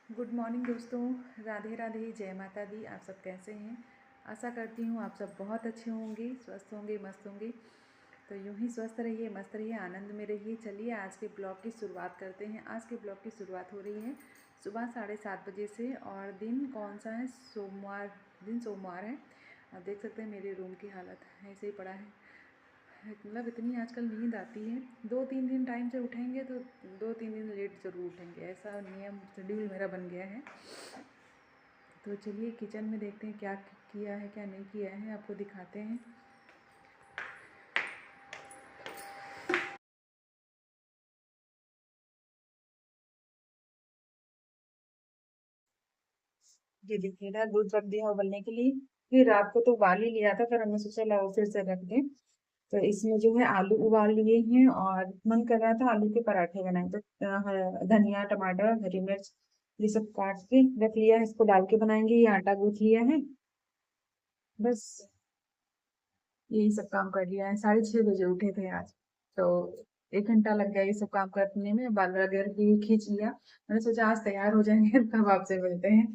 Good morning दोस्तों। राधे राधे, जय माता दी। आप सब कैसे हैं? आशा करती हूँ आप सब बहुत अच्छे होंगे, स्वस्थ होंगे, मस्त होंगे। तो यूं ही स्वस्थ रहिए, मस्त रहिए, आनंद में रहिए। चलिए आज के ब्लॉग की शुरुआत करते हैं। आज के ब्लॉग की शुरुआत हो रही है सुबह 7:30 बजे से। और दिन कौन सा है? सोमवार। दिन सोमवार है। आप देख सकते हैं मेरे रूम की हालत ऐसे ही पड़ा है। मतलब इतनी आजकल नींद आती है। 2-3 दिन टाइम से उठेंगे तो 2-3 दिन लेट ज़रूर उठेंगे, ऐसा नियम शेड्यूल मेरा बन गया है। तो चलिए किचन में देखते हैं क्या किया है, क्या नहीं किया है, आपको दिखाते हैं। ये देखिए ना, दूध रख दिया उबलने के लिए। फिर रात को तो उबाल ही लिया था, फिर हमने सोचा लाओ फिर से रख दें। तो इसमें जो है आलू उबाल लिए हैं और मन कर रहा था आलू के पराठे बनाए। तो धनिया, टमाटर, हरी मिर्च ये सब काट के रख लिया है। इसको डाल के बनाएंगे। ये आटा गूंथ लिया है, बस यही सब काम कर लिया है। 6:30 बजे उठे थे आज। तो 1 घंटा लग गया ये सब काम करने में। बाल वगैरह भी खींच लिया। मैंने सोचा आज तैयार हो जाएंगे तब आपसे मिलते हैं।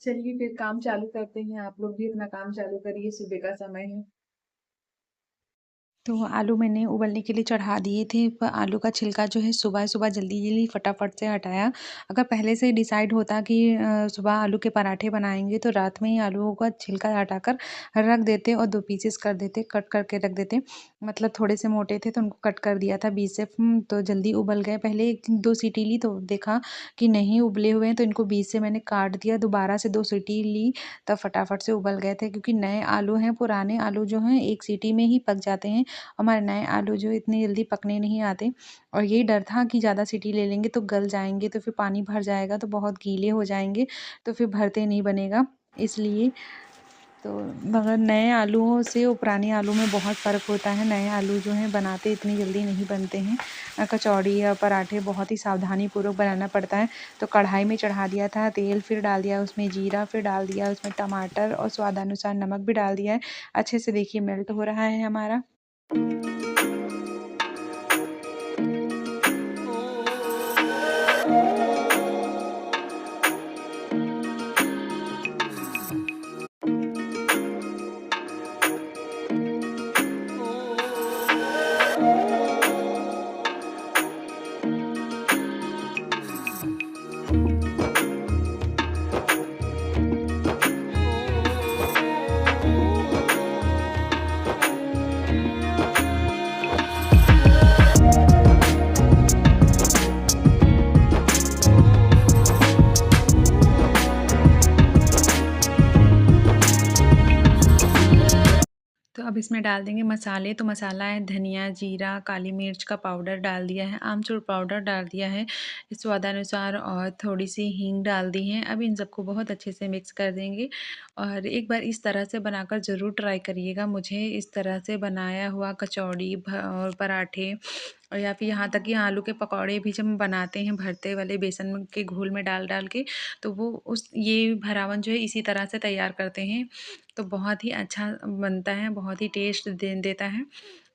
चलिए फिर काम चालू करते हैं। आप लोग भी अपना काम चालू करिए, सुबह का समय है। तो आलू मैंने उबलने के लिए चढ़ा दिए थे। आलू का छिलका जो है सुबह सुबह जल्दी जल्दी फटाफट से हटाया। अगर पहले से डिसाइड होता कि सुबह आलू के पराठे बनाएंगे तो रात में ही आलूओं का छिलका हटाकर रख देते और 2 पीसेस कर देते, कट करके रख देते। मतलब थोड़े से मोटे थे तो उनको कट कर दिया था बीच से। तो जल्दी उबल गए। पहले 2 सीटी ली तो देखा कि नहीं उबले हुए हैं, तो इनको बीच से मैंने काट दिया। दोबारा से 2 सीटी ली तब फटाफट से उबल गए थे। क्योंकि नए आलू हैं, पुराने आलू जो हैं 1 सीटी में ही पक जाते हैं। हमारे नए आलू जो इतनी जल्दी पकने नहीं आते। और यही डर था कि ज़्यादा सीटी ले लेंगे तो गल जाएंगे, तो फिर पानी भर जाएगा तो बहुत गीले हो जाएंगे, तो फिर भरते नहीं बनेगा। इसलिए तो मगर नए आलूओं से और पुराने आलू में बहुत फ़र्क होता है। नए आलू जो हैं बनाते इतनी जल्दी नहीं बनते हैं। कचौड़ी या पराठे बहुत ही सावधानीपूर्वक बनाना पड़ता है। तो कढ़ाई में चढ़ा दिया था तेल, फिर डाल दिया उसमें जीरा, फिर डाल दिया उसमें टमाटर और स्वादानुसार नमक भी डाल दिया है। अच्छे से देखिए मेल्ट हो रहा है हमारा। तो अब इसमें डाल देंगे मसाले। तो मसाला है धनिया, जीरा, काली मिर्च का पाउडर डाल दिया है, आमचूर पाउडर डाल दिया है स्वादानुसार, और थोड़ी सी हींग डाल दी है। अब इन सबको बहुत अच्छे से मिक्स कर देंगे। और एक बार इस तरह से बनाकर ज़रूर ट्राई करिएगा। मुझे इस तरह से बनाया हुआ कचौड़ी और पराठे, और या फिर यहाँ तक कि आलू के पकौड़े भी जब हम बनाते हैं भरते वाले बेसन के घोल में डाल डाल के, तो वो उस ये भरावन जो है इसी तरह से तैयार करते हैं। तो बहुत ही अच्छा बनता है, बहुत ही टेस्ट देता है।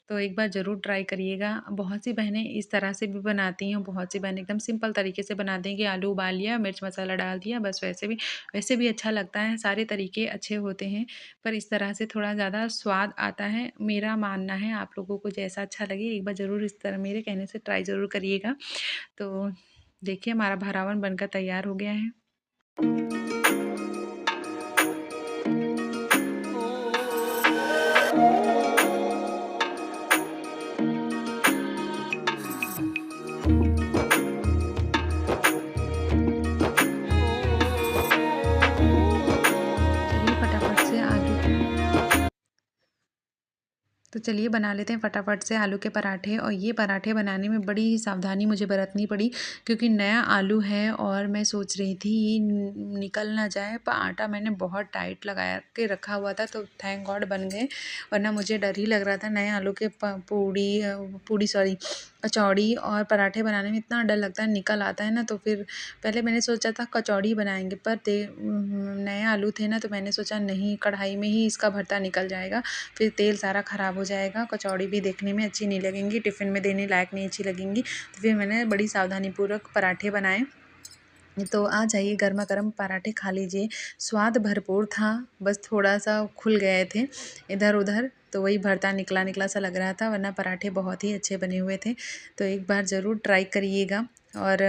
तो एक बार ज़रूर ट्राई करिएगा। बहुत सी बहनें इस तरह से भी बनाती हैं, बहुत सी बहनें एकदम सिंपल तरीके से बनाती हैं कि आलू उबाल लिया, मिर्च मसाला डाल दिया, बस वैसे भी अच्छा लगता है। सारे तरीके अच्छे होते हैं, पर इस तरह से थोड़ा ज़्यादा स्वाद आता है, मेरा मानना है। आप लोगों को जैसा अच्छा लगे एक बार ज़रूर इस तरह मेरे कहने से ट्राई ज़रूर करिएगा। तो देखिए हमारा भरावन बनकर तैयार हो गया है। चलिए फटाफट से आलू तो चलिए बना लेते हैं फटाफट से आलू के पराठे। और ये पराठे बनाने में बड़ी ही सावधानी मुझे बरतनी पड़ी, क्योंकि नया आलू है और मैं सोच रही थी ये निकल ना जाए। पर आटा मैंने बहुत टाइट लगा के रखा हुआ था, तो थैंक गॉड बन गए। वरना मुझे डर ही लग रहा था नए आलू के पूड़ी सॉरी कचौड़ी और पराठे बनाने में इतना डर लगता है, निकल आता है ना। तो फिर पहले मैंने सोचा था कचौड़ी बनाएंगे, पर नए आलू थे ना, तो मैंने सोचा नहीं, कढ़ाई में ही इसका भरता निकल जाएगा, फिर तेल सारा ख़राब हो जाएगा, कचौड़ी भी देखने में अच्छी नहीं लगेंगी, टिफ़िन में देने लायक नहीं अच्छी लगेंगी। तो फिर मैंने बड़ी सावधानीपूर्वक पराठे बनाए। तो आ जाइए, गरमा-गरम पराठे खा लीजिए। स्वाद भरपूर था, बस थोड़ा-सा खुल गए थे इधर-उधर, तो वही भरता निकला-निकला सा लग रहा था, वरना पराठे बहुत ही अच्छे बने हुए थे। तो एक बार ज़रूर ट्राई करिएगा। और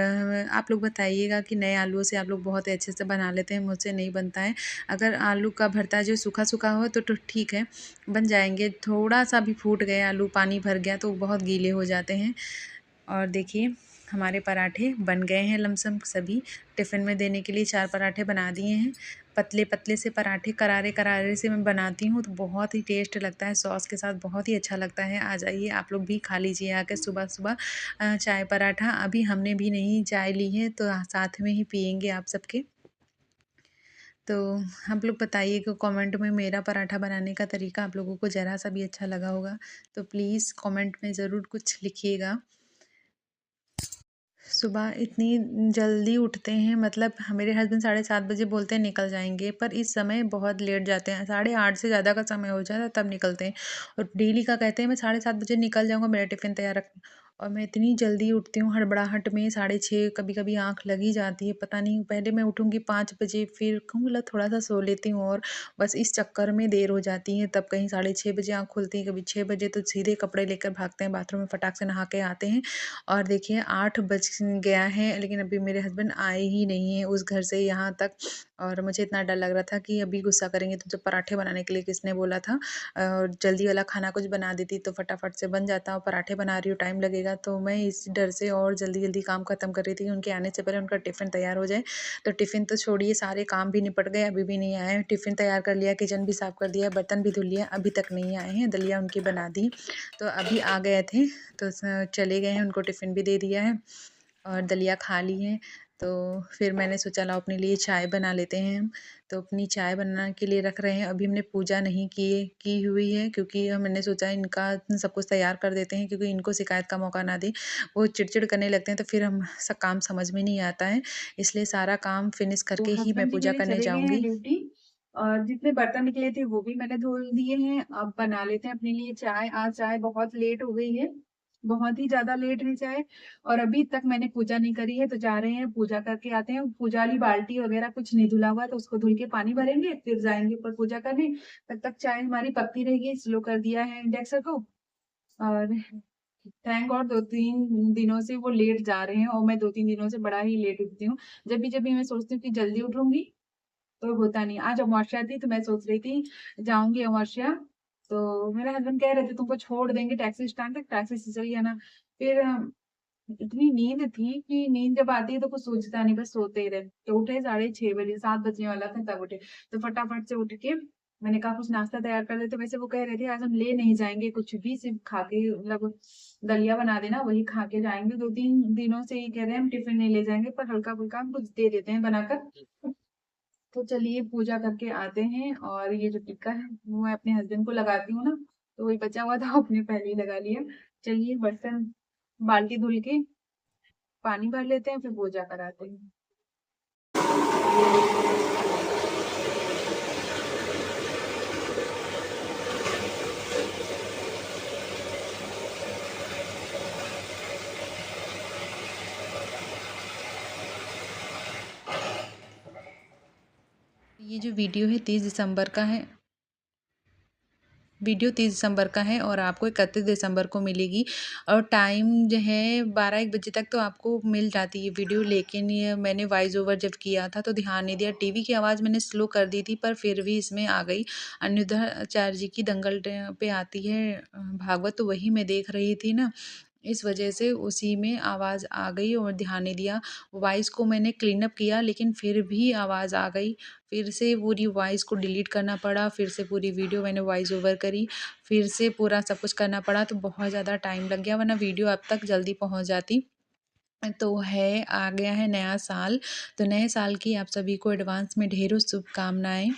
आप लोग बताइएगा कि नए आलूओं से आप लोग बहुत ही अच्छे से बना लेते हैं, मुझसे नहीं बनता है। अगर आलू का भरता जो सूखा-सूखा हो तो ठीक है, बन जाएँगे। थोड़ा-सा भी फूट गए आलू, पानी भर गया तो बहुत गीले हो जाते हैं। और देखिए, हमारे पराठे बन गए हैं लमसम सभी। टिफ़िन में देने के लिए 4 पराठे बना दिए हैं। पतले-पतले से पराठे करारे-करारे से मैं बनाती हूँ, तो बहुत ही टेस्ट लगता है, सॉस के साथ बहुत ही अच्छा लगता है। आ जाइए, आप लोग भी खा लीजिए आके सुबह-सुबह चाय पराठा। अभी हमने भी नहीं चाय ली है, तो साथ में ही पिएँगे आप सबके। तो आप लोग बताइएगा कमेंट में, मेरा पराठा बनाने का तरीका आप लोगों को ज़रा-सा भी अच्छा लगा होगा, तो प्लीज़ कमेंट में ज़रूर कुछ लिखिएगा। सुबह इतनी जल्दी उठते हैं, मतलब मेरे हस्बैंड 7:30 बजे बोलते हैं निकल जाएँगे, पर इस समय बहुत लेट जाते हैं, 8:30 से ज़्यादा का समय हो जाता है तब निकलते हैं। और डेली का कहते हैं मैं 7:30 बजे निकल जाऊँगा, मेरा टिफ़िन तैयार रख। और मैं इतनी जल्दी उठती हूँ हड़बड़ाहट में, 6:30 कभी-कभी आँख लग ही जाती है, पता नहीं। पहले मैं उठूँगी 5 बजे, फिर कहूँ ला थोड़ा-सा सो लेती हूँ, और बस इस चक्कर में देर हो जाती है। तब कहीं 6:30 बजे आँख खुलती है, कभी 6 बजे, तो सीधे कपड़े लेकर भागते हैं बाथरूम में, फटाक से नहा के आते हैं। और देखिए 8 बज गया है, लेकिन अभी मेरे हस्बैंड आए ही नहीं हैं उस घर से यहाँ तक। और मुझे इतना डर लग रहा था कि अभी गुस्सा करेंगे, तुमसे पराठे बनाने के लिए किसने बोला था। और जल्दी वाला खाना कुछ बना देती तो फटाफट से बन जाता, और पराठे बना रही हूँ, टाइम लगेगा, तो मैं इस डर से और जल्दी-जल्दी काम ख़त्म कर रही थी कि उनके आने से पहले उनका टिफ़िन तैयार हो जाए। तो टिफ़िन तो छोड़िए, सारे काम भी निपट गए, अभी भी नहीं आए हैं। टिफ़िन तैयार कर लिया, किचन भी साफ़ कर दिया, बर्तन भी धुल लिया, अभी तक नहीं आए हैं। दलिया उनकी बना दी, तो अभी आ गए थे, तो चले गए हैं, उनको टिफ़िन भी दे दिया है और दलिया खा ली हैं। तो फिर मैंने सोचा लाओ अपने लिए चाय बना लेते हैं हम। तो अपनी चाय बनाने के लिए रख रहे हैं। अभी हमने पूजा नहीं की हुई है, क्योंकि मैंने सोचा इनका सब कुछ तैयार कर देते हैं, क्योंकि इनको शिकायत का मौका ना दें। वो चिड़चिड़ करने लगते हैं, तो फिर हम काम समझ में नहीं आता है। इसलिए सारा काम फिनिश तो करके ही मैं हस्बैंड जी पूजा मेरे करने चले गए हैं जाऊँगी। ड्यूटी, और जितने बर्तन निकले थे वो भी मैंने धुल दिए हैं। अब बना लेते हैं अपने लिए चाय। आज चाय बहुत लेट हो गई है, बहुत ही ज़्यादा लेट है चाय, और अभी तक मैंने पूजा नहीं करी है, तो जा रहे हैं पूजा करके आते हैं। पूजा वाली बाल्टी वगैरह कुछ नहीं धुला हुआ, तो उसको धुल के पानी भरेंगे, फिर जाएँगे ऊपर पूजा करने। तब तक चाय हमारी पकती रहेगी, स्लो कर दिया है इंडक्शन को। और थैंक गॉड 2-3 दिनों से वो लेट जा रहे हैं, और मैं 2-3 दिनों से बड़ा ही लेट उठती हूँ। जब भी मैं सोचती हूँ कि जल्दी उठूँगी, तो होता नहीं। आज अमावस्या थी, तो मैं सोच रही थी जाऊँगी अमावस्या, तो मेरे हस्बैंड कह रहे थे तुमको छोड़ देंगे टैक्सी स्टैंड तक, टैक्सी से चली आना। फिर इतनी नींद थी कि नींद जब आती है तो कुछ सोचता नहीं, बस सोते ही रहे। तो उठे 6:30 बजे, 7 बजने वाला था तब उठे। तो फटाफट से उठ के मैंने कहा कुछ नाश्ता तैयार कर देते। वैसे वो कह रहे थे आज हम ले नहीं जाएँगे कुछ भी, सिर्फ़ खा के, मतलब दलिया बना देना, वही खा के जाएँगे। 2-3 दिनों से ये कह रहे हैं हम टिफ़िन नहीं ले जाएँगे, पर हल्का-फुल्का हम कुछ दे देते हैं बनाकर। तो चलिए पूजा करके आते हैं, और ये जो टिक्का है वो मैं अपने हस्बैंड को लगाती हूँ ना, तो वही बचा हुआ था आपने पहले ही लगा लिया। चलिए बर्तन बाल्टी धुल के पानी भर लेते हैं, फिर पूजा कराते हैं। ये जो वीडियो है 30 दिसंबर का है। वीडियो 30 दिसंबर का है, और आपको 31 दिसंबर को मिलेगी। और टाइम जो है 12-1 बजे तक तो आपको मिल जाती है वीडियो, लेकिन ये मैंने वॉइस ओवर जब किया था तो ध्यान नहीं दिया। टीवी की आवाज़ मैंने स्लो कर दी थी, पर फिर भी इसमें आ गई। अनिरुद्धाचार्य जी की दंगल पे आती है भागवत, तो वही मैं देख रही थी ना, इस वजह से उसी में आवाज़ आ गई और ध्यान नहीं दिया। वॉइस को मैंने क्लीन अप किया, लेकिन फिर भी आवाज़ आ गई। फिर से पूरी वॉइस को डिलीट करना पड़ा, फिर से पूरी वीडियो मैंने वॉइस ओवर करी, फिर से पूरा सब कुछ करना पड़ा, तो बहुत ज़्यादा टाइम लग गया, वरना वीडियो अब तक जल्दी पहुँच जाती। तो आ गया है नया साल, तो नए साल की आप सभी को एडवांस में ढेरों शुभकामनाएँ।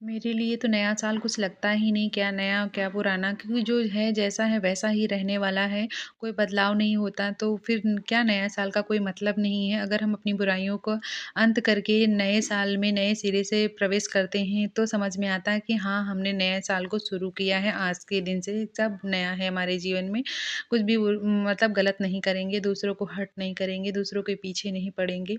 मेरे लिए तो नया साल कुछ लगता ही नहीं, क्या नया क्या पुराना, क्योंकि जो है जैसा है वैसा ही रहने वाला है, कोई बदलाव नहीं होता, तो फिर क्या नया साल का कोई मतलब नहीं है। अगर हम अपनी बुराइयों को अंत करके नए साल में नए सिरे से प्रवेश करते हैं, तो समझ में आता है कि हाँ, हमने नए साल को शुरू किया है, आज के दिन से सब नया है हमारे जीवन में। कुछ भी मतलब गलत नहीं करेंगे, दूसरों को हर्ट नहीं करेंगे, दूसरों के पीछे नहीं पड़ेंगे।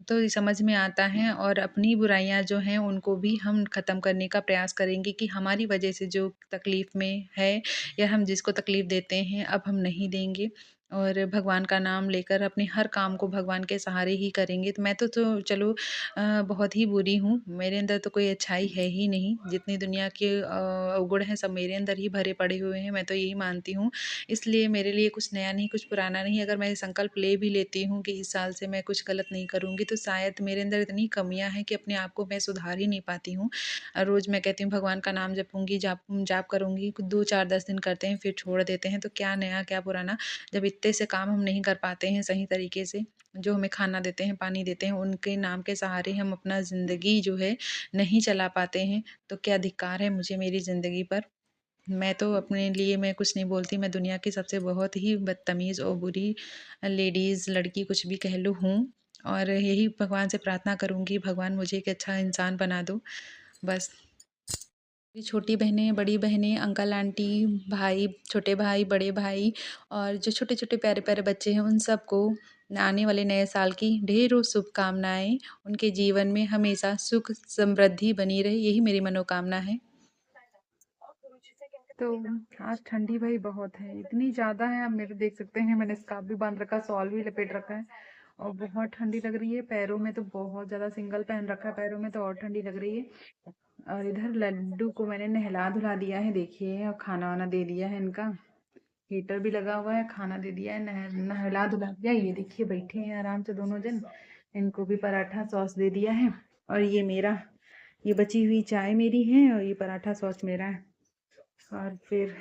तो ये समझ में आता है, और अपनी बुराइयाँ जो हैं उनको भी हम ख़त्म करने का प्रयास करेंगे कि हमारी वज़ह से जो तकलीफ़ में है या हम जिसको तकलीफ़ देते हैं अब हम नहीं देंगे, और भगवान का नाम लेकर अपने हर काम को भगवान के सहारे ही करेंगे। तो मैं तो चलो बहुत ही बुरी हूँ, मेरे अंदर तो कोई अच्छाई है ही नहीं, जितनी दुनिया के अवगुण हैं सब मेरे अंदर ही भरे पड़े हुए हैं, मैं तो यही मानती हूँ। इसलिए मेरे लिए कुछ नया नहीं, कुछ पुराना नहीं। अगर मैं संकल्प ले भी लेती हूँ कि इस साल से मैं कुछ गलत नहीं करूँगी, तो शायद मेरे अंदर इतनी कमियाँ हैं कि अपने आप को मैं सुधार ही नहीं पाती हूँ। रोज़ मैं कहती हूँ भगवान का नाम जपूँगी, जाप जाप करूँगी, 2, 4, 10 दिन करते हैं, फिर छोड़ देते हैं। तो क्या नया, क्या पुराना, जब इत्ते से काम हम नहीं कर पाते हैं सही तरीके से, जो हमें खाना देते हैं, पानी देते हैं, उनके नाम के सहारे हम अपना ज़िंदगी जो है नहीं चला पाते हैं, तो क्या धिक्कार है मुझे मेरी ज़िंदगी पर। मैं तो अपने लिए मैं कुछ नहीं बोलती, मैं दुनिया की सबसे बहुत ही बदतमीज़ और बुरी लेडीज़, लड़की कुछ भी कह लो हूँ, और यही भगवान से प्रार्थना करूँगी, भगवान मुझे एक अच्छा इंसान बना दो, बस। मेरी छोटी बहनें, बड़ी बहनें, अंकल आंटी, भाई, छोटे भाई, बड़े भाई, और जो छोटे-छोटे प्यारे-प्यारे बच्चे हैं उन सबको आने वाले नए साल की ढेरों शुभकामनाएँ। उनके जीवन में हमेशा सुख समृद्धि बनी रहे, यही मेरी मनोकामना है। तो आज ठंडी भाई बहुत है, इतनी ज़्यादा है, आप मेरे देख सकते हैं मैंने स्कार्फ भी बांध रखा है, शॉल भी लपेट रखा है और बहुत ठंडी लग रही है। पैरों में तो बहुत ज़्यादा, सिंगल पहन रखा है, पैरों में तो और ठंडी लग रही है। और इधर लड्डू को मैंने नहला धुला दिया है, देखिए, और खाना वाना दे दिया है इनका। हीटर भी लगा हुआ है, खाना दे दिया है, नहला धुला दिया। ये देखिए बैठे हैं आराम से दोनों जन। इनको भी पराठा सॉस दे दिया है, और ये मेरा, ये बची हुई चाय मेरी है और ये पराठा सॉस मेरा है। और फिर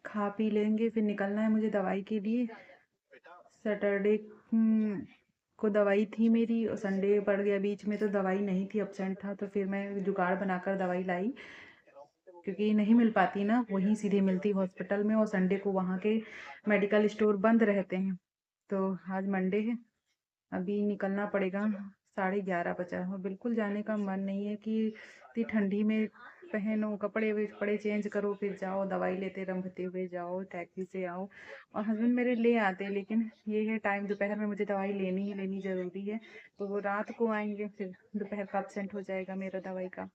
खा पी लेंगे, फिर निकलना है मुझे दवाई के लिए। सैटरडे को दवाई थी मेरी और संडे पड़ गया बीच में, तो दवाई नहीं थी, एब्सेंट था, तो फिर मैं जुगाड़ बनाकर दवाई लाई, क्योंकि नहीं मिल पाती ना, वहीं सीधे मिलती हॉस्पिटल में, और संडे को वहाँ के मेडिकल स्टोर बंद रहते हैं। तो आज मंडे है, अभी निकलना पड़ेगा। 11:30 बजा है और बिल्कुल जाने का मन नहीं है कि इतनी ठंडी में पहनो कपड़े वपड़े चेंज करो, फिर जाओ दवाई लेते रंभते हुए जाओ, टैक्सी से आओ। और हस्बैंड मेरे ले आते हैं, लेकिन ये है टाइम दोपहर में मुझे दवाई लेनी ही लेनी ज़रूरी है, तो वो रात को आएंगे, फिर दोपहर का एब्सेंट हो जाएगा मेरा दवाई का।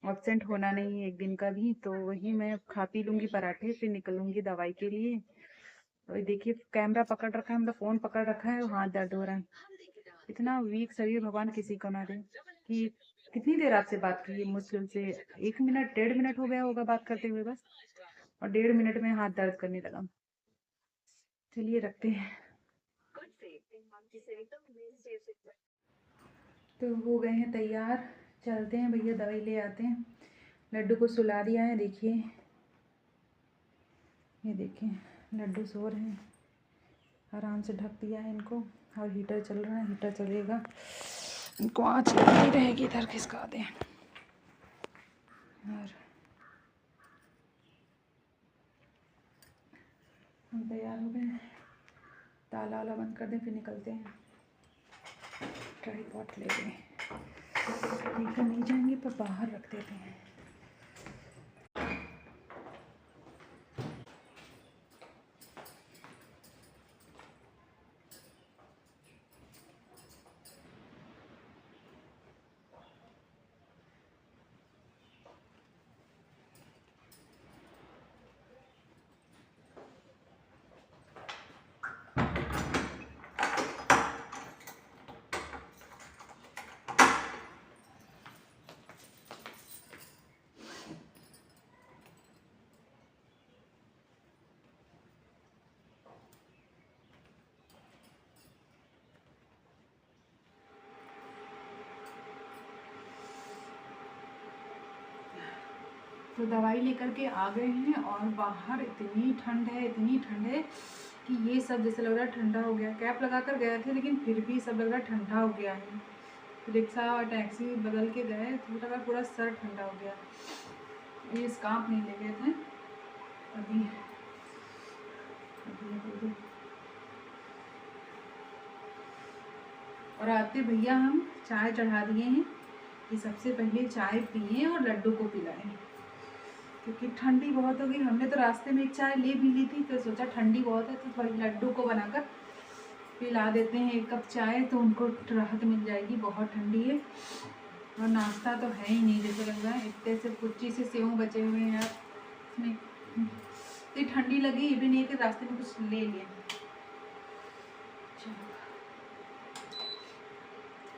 एब्सेंट होना नहीं है एक दिन का भी, तो वही मैं खा पी लूँगी पराठे, फिर निकलूँगी दवाई के लिए। और देखिए कैमरा पकड़ रखा है, मतलब फ़ोन पकड़ रखा है और हाथ दर्द हो रहा है। इतना वीक शरीर भगवान किसी को ना दे। कि कितनी देर आपसे बात की मुश्किल से 1 मिनट 1.5 मिनट हो गया होगा बात करते हुए बस, और 1.5 मिनट में हाथ दर्द करने लगा। चलिए रखते हैं। तो हो गए हैं तैयार, चलते हैं भैया, दवाई ले आते हैं। लड्डू को सुला दिया है, देखिए, ये देखिए लड्डू सो रहे हैं, आराम से ढक दिया है इनको। और हीटर चल रहा है, हीटर चलेगा, इनको आँच लगी रहेगी, इधर खिसका दें। और हम तैयार हो गए हैं, ताला वाला बंद कर दें, फिर निकलते हैं। ट्राइपॉड ले लें, लेकर नहीं जाएंगे पर बाहर रख देते हैं। तो दवाई लेकर के आ गए हैं, और बाहर इतनी ठंड है, इतनी ठंड है कि ये सब जैसे लग रहा है ठंडा हो गया। कैप लगा कर गए थे, लेकिन फिर भी सब लग रहा है ठंडा हो गया है। रिक्शा और टैक्सी बदल के गए तो मेरा पूरा सर ठंडा हो गया। ये स्कार्फ नहीं ले गए थे अभी। और आते भैया हम चाय चढ़ा दिए हैं कि सबसे पहले चाय पिए और लड्डू को पिलाएं, क्योंकि ठंडी बहुत हो गई। हमने तो रास्ते में एक चाय ले भी ली थी, फिर सोचा ठंडी बहुत है तो थोड़ी लड्डू को बनाकर पिला देते हैं 1 कप चाय, तो उनको राहत मिल जाएगी, बहुत ठंडी है। और नाश्ता तो है ही नहीं, जैसे लग रहा है इतने से कुच्ची से सेव बचे हुए हैं यार इसमें। इतनी ठंडी लगी, ये भी नहीं कि रास्ते में कुछ ले लिया।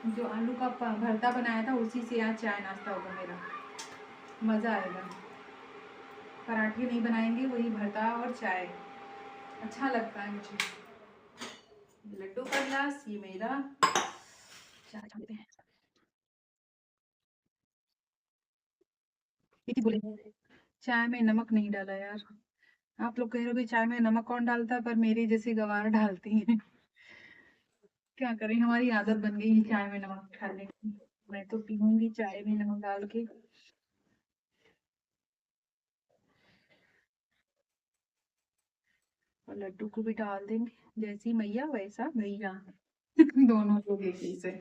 जो आलू का भरता बनाया था उसी से आज चाय नाश्ता होगा मेरा, मज़ा आएगा। पराठे नहीं बनाएंगे, वही भरता और चाय अच्छा लगता है मुझे। लड्डू का गिलास, ये मेरा। चाय छानते हैं। बोले चाय में नमक नहीं डाला यार। आप लोग कह रहे हो कि चाय में नमक कौन डालता है, पर मेरी जैसी गवार डालती है। क्या करें, हमारी आदत बन गई है चाय में नमक डालने की। मैं तो पीऊंगी चाय में नमक डाल के। और लड्डू को भी डाल देंगे, जैसी मैया वैसा भैया। दोनों लोग एक ही से।